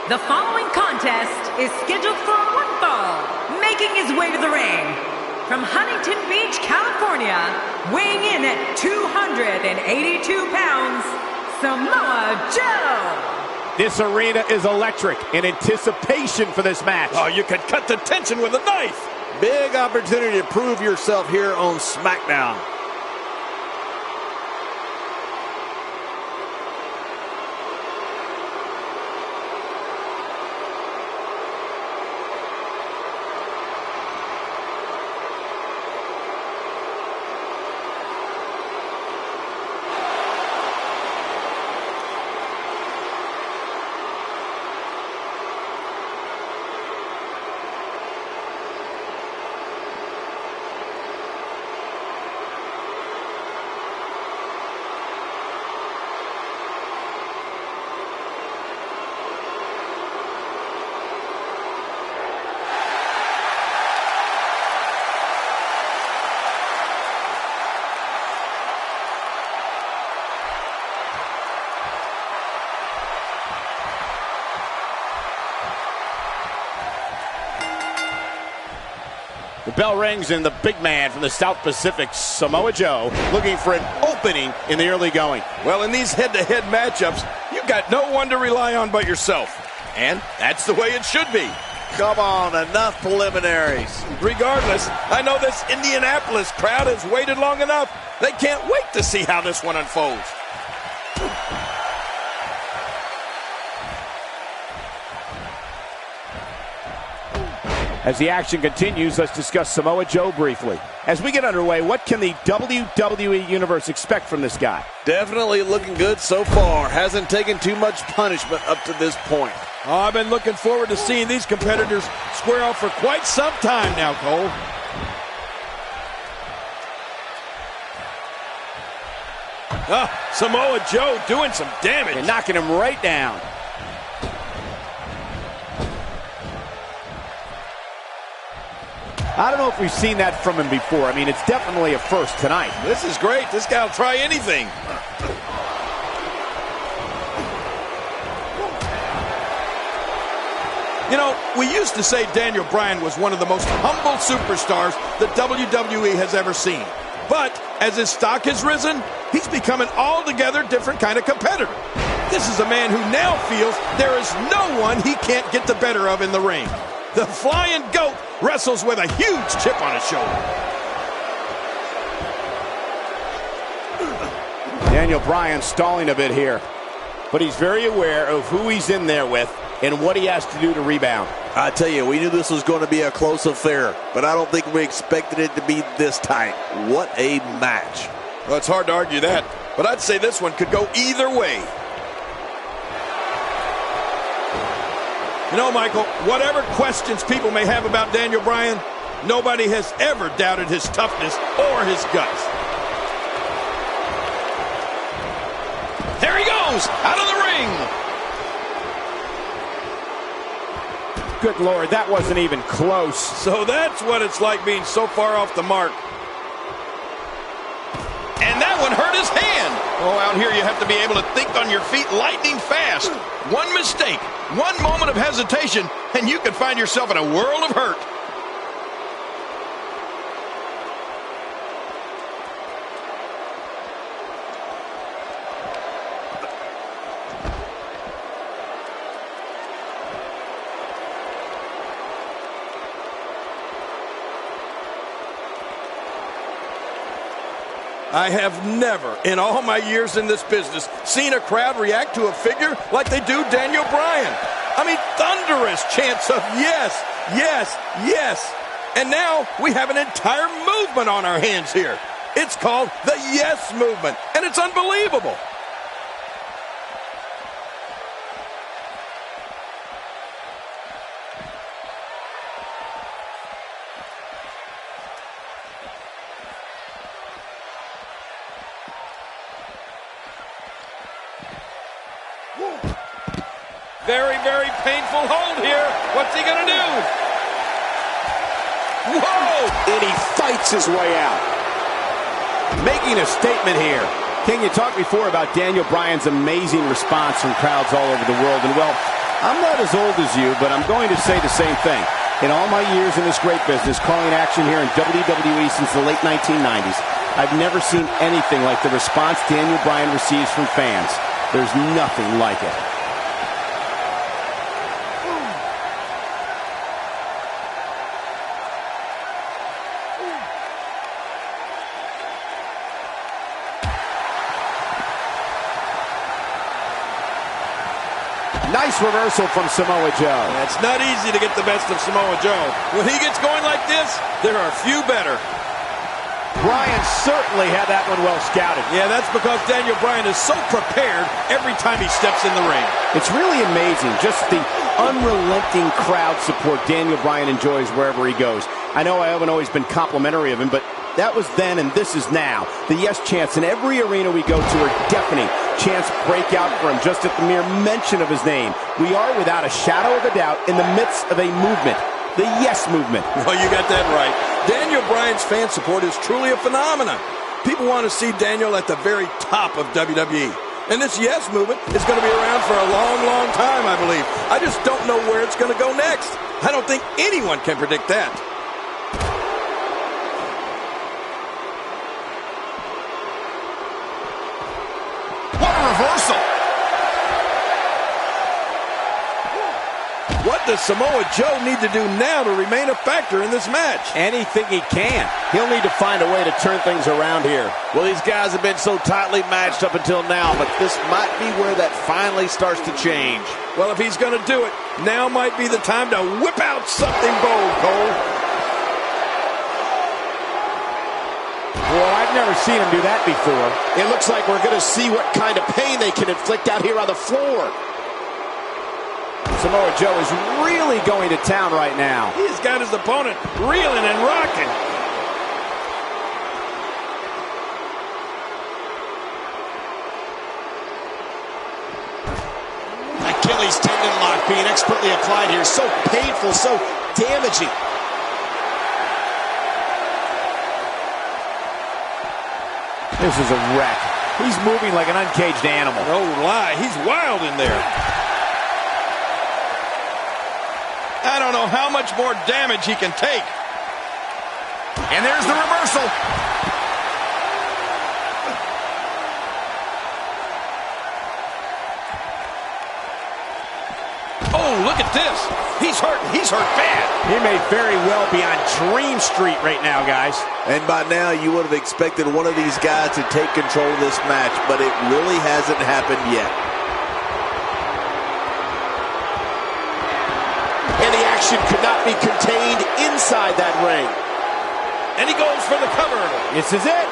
The following contest is scheduled for one fall. Making his way to the ring, from Huntington Beach, California, weighing in at 282 pounds, Samoa Joe. This arena is electric in anticipation for this match. Oh, you could cut the tension with a knife. Big opportunity to prove yourself here on SmackDown. The bell rings and the big man from the South Pacific, Samoa Joe, looking for an opening in the early going. Well, in these head-to-head matchups, you've got no one to rely on but yourself. And that's the way it should be. Come on, enough preliminaries. Regardless, I know this Indianapolis crowd has waited long enough. They can't wait to see how this one unfolds. As the action continues, let's discuss Samoa Joe briefly. As we get underway, what can the WWE Universe expect from this guy? Definitely looking good so far. Hasn't taken too much punishment up to this point. Oh, I've been looking forward to seeing these competitors square off for quite some time now, Cole. Samoa Joe doing some damage. And knocking him right down. I don't know if we've seen that from him before. I mean, it's definitely a first tonight. This is great. This guy will try anything. You know, we used to say Daniel Bryan was one of the most humble superstars that WWE has ever seen. But as his stock has risen, he's become an altogether different kind of competitor. This is a man who now feels there is no one he can't get the better of in the ring. The Flying Goat wrestles with a huge chip on his shoulder. Daniel Bryan stalling a bit here, but he's very aware of who he's in there with and what he has to do to rebound. I tell you, we knew this was going to be a close affair, but I don't think we expected it to be this tight. What a match. Well, it's hard to argue that, but I'd say this one could go either way. You know, Michael, whatever questions people may have about Daniel Bryan, nobody has ever doubted his toughness or his guts. There he goes, out of the ring. Good Lord, that wasn't even close. So that's what it's like being so far off the mark. And that one hurt his hand. Oh, out here you have to be able to think on your feet lightning fast. One mistake, one moment of hesitation, and you can find yourself in a world of hurt. I have never, in all my years in this business, seen a crowd react to a figure like they do Daniel Bryan. I mean, thunderous chants of yes, yes, yes. And now we have an entire movement on our hands here. It's called the Yes Movement, and it's unbelievable. Very, very painful hold here. What's he going to do? Whoa! And he fights his way out. Making a statement here. King, you talked before about Daniel Bryan's amazing response from crowds all over the world. And, well, I'm not as old as you, but I'm going to say the same thing. In all my years in this great business, calling action here in WWE since the late 1990s, I've never seen anything like the response Daniel Bryan receives from fans. There's nothing like it. Nice reversal from Samoa Joe. It's not easy to get the best of Samoa Joe. When he gets going like this, there are few better. Bryan certainly had that one well scouted. Yeah, that's because Daniel Bryan is so prepared every time he steps in the ring. It's really amazing just the unrelenting crowd support Daniel Bryan enjoys wherever he goes. I know I haven't always been complimentary of him, but that was then and this is now. The yes chants in every arena we go to are deafening. Chants break out for him just at the mere mention of his name. We are, without a shadow of a doubt, in the midst of a movement. The yes movement. Well, you got that right. Daniel Bryan's fan support is truly a phenomenon. People want to see Daniel at the very top of WWE. And this yes movement is going to be around for a long, long time, I believe. I just don't know where it's going to go next. I don't think anyone can predict that. What a reversal! What does Samoa Joe need to do now to remain a factor in this match? Anything he can. He'll need to find a way to turn things around here. Well, these guys have been so tightly matched up until now, but this might be where that finally starts to change. Well, if he's going to do it, now might be the time to whip out something bold, Cole. Well, I've never seen him do that before. It looks like we're going to see what kind of pain they can inflict out here on the floor. Samoa Joe is really going to town right now. He's got his opponent reeling and rocking. Achilles tendon lock being expertly applied here. So painful, so damaging. This is a wreck. He's moving like an uncaged animal. No lie, he's wild in there. I don't know how much more damage he can take. And there's the reversal. Oh, look at this. He's hurt. He's hurt bad. He may very well be on Dream Street right now, guys. And by now, you would have expected one of these guys to take control of this match, but it really hasn't happened yet. And the action could not be contained inside that ring. And he goes for the cover. This is it.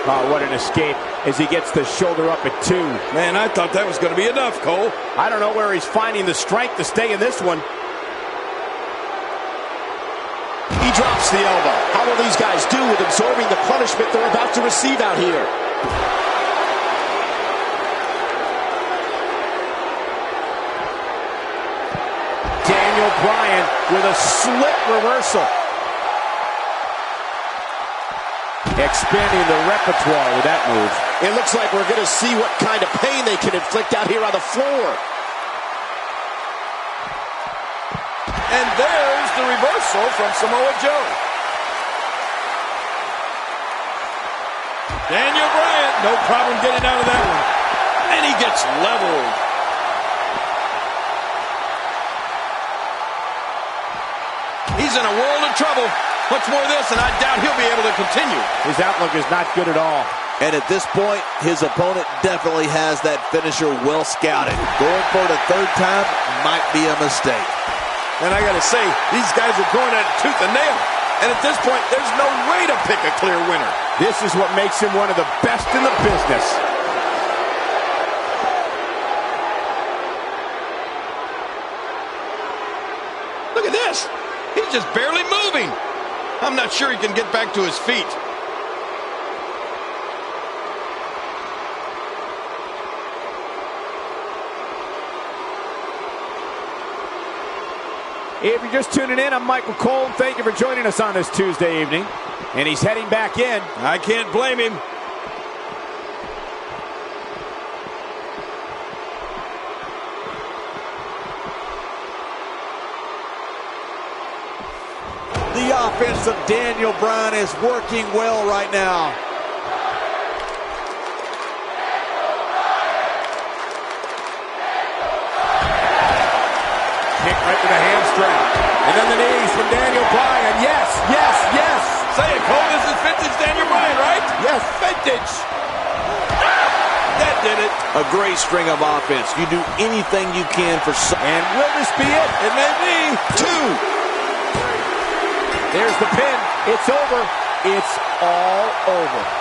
Oh, what an escape as he gets the shoulder up at 2. Man, I thought that was going to be enough, Cole. I don't know where he's finding the strength to stay in this one. He drops the elbow. How will these guys do with absorbing the punishment they're about to receive out here? Daniel Bryan with a slip reversal. Expanding the repertoire with that move. It looks like we're going to see what kind of pain they can inflict out here on the floor. And there's the reversal from Samoa Joe. Daniel Bryan, no problem getting out of that one. And he gets leveled. He's in a world of trouble. Much more of this, and I doubt he'll be able to continue. His outlook is not good at all. And at this point, his opponent definitely has that finisher well scouted. Going for it a third time might be a mistake. And I got to say, these guys are going at it tooth and nail. And at this point, there's no way to pick a clear winner. This is what makes him one of the best in the business. Look at this. He's just barely moving. I'm not sure he can get back to his feet. If you're just tuning in, I'm Michael Cole. Thank you for joining us on this Tuesday evening. And he's heading back in. I can't blame him. offense of Daniel Bryan is working well right now. Kick right to the hamstring. And then the knees from Daniel Bryan. Yes, yes, yes. Say it, Cole. This is vintage Daniel Bryan, right? Yes, vintage. That did it. A great string of offense. You do anything you can for some. And will this be it? It may be. 2. There's the pin. It's over. It's all over.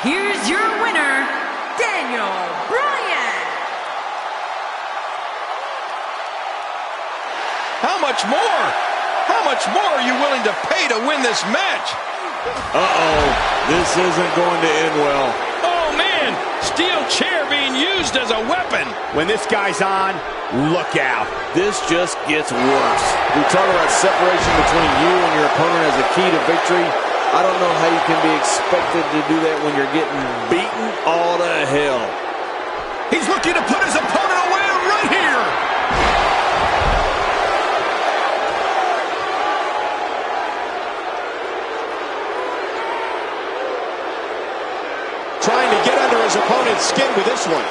Here's your winner, Daniel Bryan. How much more? How much more are you willing to pay to win this match? Uh-oh. This isn't going to end well. Oh, man. Steel chair being used as a weapon. When this guy's on, look out. This just gets worse. We talk about separation between you and your opponent as a key to victory. I don't know how you can be expected to do that when you're getting beaten all to hell. He's looking to put his opponent away right here. Trying to get under his opponent's skin with this one.